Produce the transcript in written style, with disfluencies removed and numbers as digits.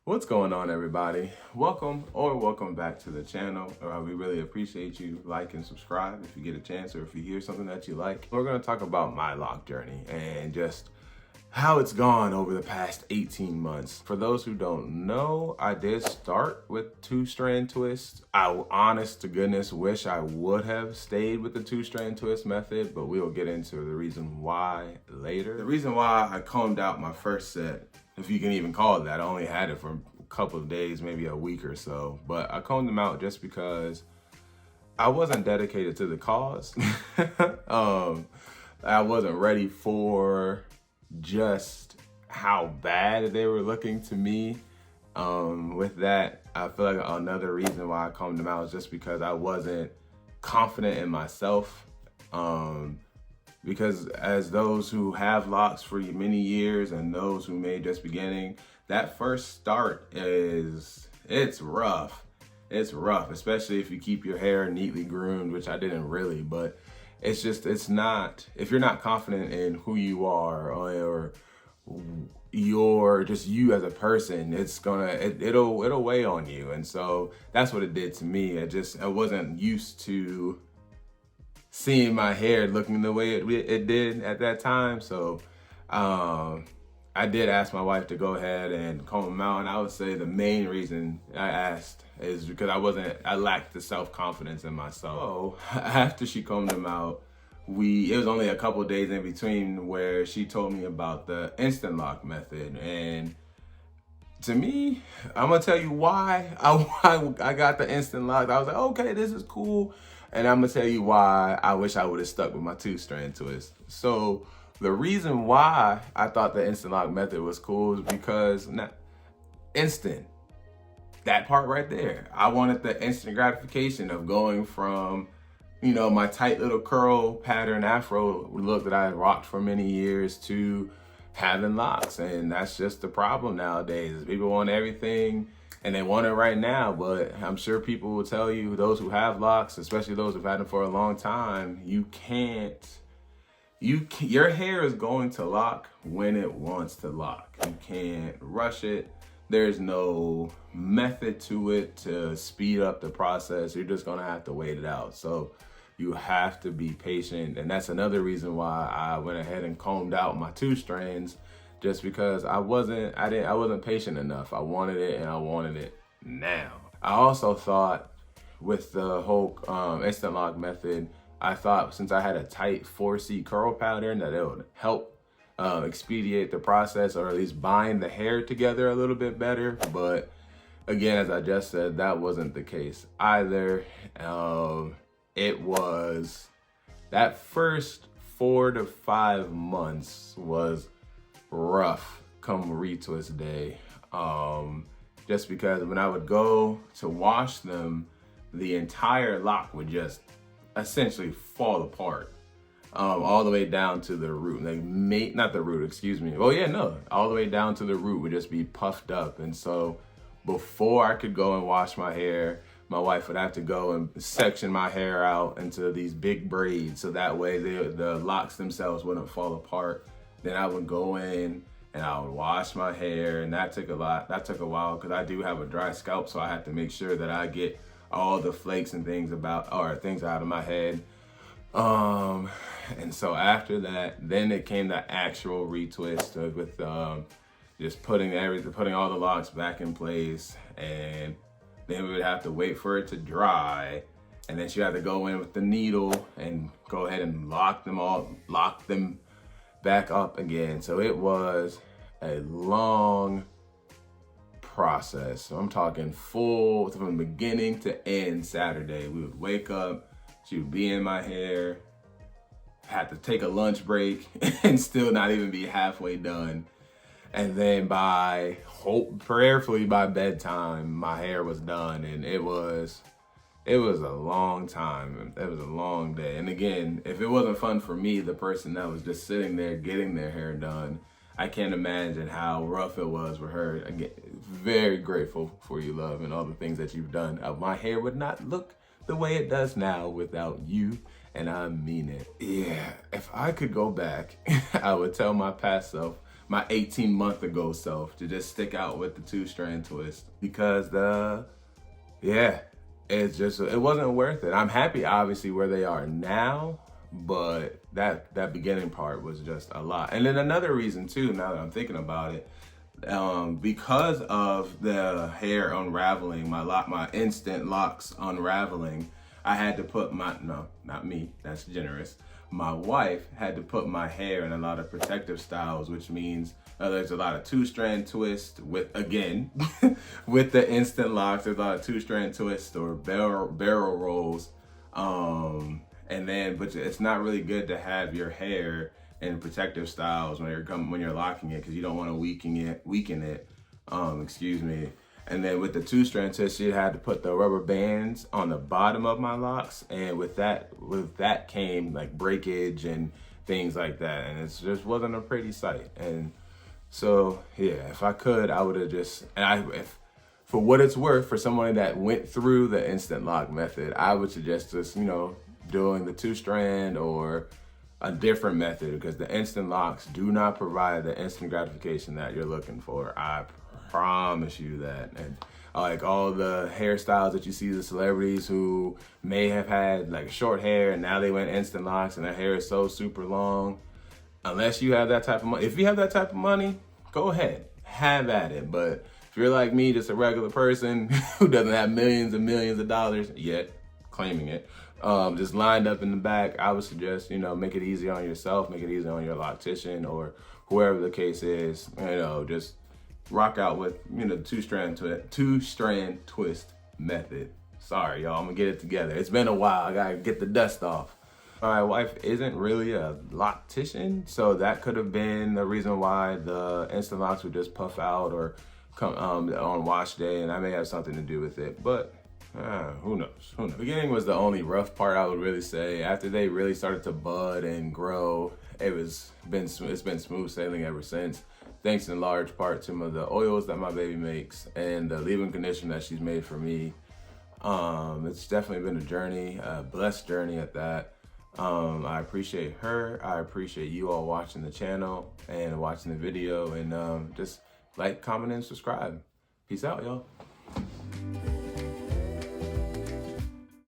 What's going on, everybody? Welcome back to the channel. We really appreciate you like and subscribe if you get a chance, or if you hear something that you like. We're going to talk about my lock journey and just how it's gone over the past 18 months. For those who don't know, I did start with 2-strand twists. I honest to goodness wish I would have stayed with the 2-strand twist method, but we'll get into the reason why later. The reason why I combed out my first set, if you can even call it that, I only had it for a couple of days, maybe a week or so, but I combed them out just because I wasn't dedicated to the cause. I wasn't ready for just how bad they were looking to me. With that, I feel like another reason why I combed them out is just because I wasn't confident in myself. Because as those who have locks for many years and those who may just beginning, that first start it's rough. It's rough, especially if you keep your hair neatly groomed, which I didn't really, but it's not, if you're not confident in who you are or you're just you as a person, it'll weigh on you. And so that's what it did to me. I wasn't used to seeing my hair looking the way it did at that time. So I did ask my wife to go ahead and comb them out. And I would say the main reason I asked is because I lacked the self-confidence in myself. So after she combed them out, it was only a couple of days in between where she told me about the instant lock method. And to me, I'm gonna tell you why I got the instant lock. I was like, okay, this is cool. And I'm gonna tell you why I wish I would have stuck with my 2-strand twist. So the reason why I thought the instant lock method was cool is because instant, that part right there. I wanted the instant gratification of going from, my tight little curl pattern afro look that I had rocked for many years to having locks. And that's just the problem nowadays. People want everything and they want it right now, but I'm sure people will tell you, those who have locks, especially those who've had them for a long time, your hair is going to lock when it wants to lock. You can't rush it. There's no method to it to speed up the process. You're just gonna have to wait it out. So you have to be patient. And that's another reason why I went ahead and combed out my 2 strands, just because I wasn't patient enough. I wanted it and I wanted it now. I also thought with the whole instant lock method, I thought since I had a tight 4C curl pattern that it would help expedite the process, or at least bind the hair together a little bit better. But again, as I just said, that wasn't the case either. It was that first 4 to 5 months was rough come retwist day. Just because when I would go to wash them, the entire lock would just essentially fall apart, all the way down to the root. Not the root, excuse me. Oh yeah, no, all the way down to the root would just be puffed up. And so before I could go and wash my hair, my wife would have to go and section my hair out into these big braids, so that way the locks themselves wouldn't fall apart. Then I would go in and I would wash my hair, and that took a while because I do have a dry scalp, so I had to make sure that I get all the flakes and things out of my head. And so after that, then it came the actual retwist with just putting all the locks back in place, and then we would have to wait for it to dry, and then she had to go in with the needle and go ahead and lock them back up again. So it was a long process. So I'm talking full from beginning to end. Saturday, we would wake up, she would be in my hair, had to take a lunch break and still not even be halfway done. And then prayerfully by bedtime, my hair was done. And it was a long time. It was a long day. And again, if it wasn't fun for me, the person that was just sitting there getting their hair done, I can't imagine how rough it was for her. Again, very grateful for you, love, and all the things that you've done. My hair would not look the way it does now without you, and I mean it. Yeah, if I could go back, I would tell my past self, my 18-month ago self to just stick out with the 2-strand twist, because it wasn't worth it. I'm happy obviously where they are now, but that beginning part was just a lot. And then another reason too, now that I'm thinking about it, because of the hair unraveling, my instant locks unraveling, I had to put not me, that's generous. My wife had to put my hair in a lot of protective styles, which means there's a lot of 2-strand twist with, again, with the instant locks, there's a lot of 2-strand twist or barrel rolls. But it's not really good to have your hair in protective styles when you're locking it, because you don't want to weaken it. Excuse me. And then with the 2-strand twist, you had to put the rubber bands on the bottom of my locks, and with that came like breakage and things like that, and it just wasn't a pretty sight. And so yeah, if I could, I would have if for what it's worth, for someone that went through the instant lock method, I would suggest just doing the 2-strand or a different method, because the instant locks do not provide the instant gratification that you're looking for. I promise you that. And like all the hairstyles that you see, the celebrities who may have had like short hair and now they went instant locks and their hair is so super long, unless you have that type of money. If you have that type of money, go ahead, have at it. But if you're like me, just a regular person who doesn't have millions and millions of dollars yet, claiming it, just lined up in the back, I would suggest, make it easy on yourself, make it easy on your loctician or whoever the case is, just rock out with, the 2-strand twist method. Sorry, y'all, I'm gonna get it together. It's been a while, I gotta get the dust off. My wife isn't really a loctician, so that could have been the reason why the instant locks would just puff out or come on wash day, and that may have something to do with it, but who knows? The beginning was the only rough part, I would really say. After they really started to bud and grow, it's been smooth sailing ever since. Thanks in large part to the oils that my baby makes and the leave-in conditioner that she's made for me. It's definitely been a journey, a blessed journey at that. I appreciate her. I appreciate you all watching the channel and watching the video, and just like, comment, and subscribe. Peace out, y'all.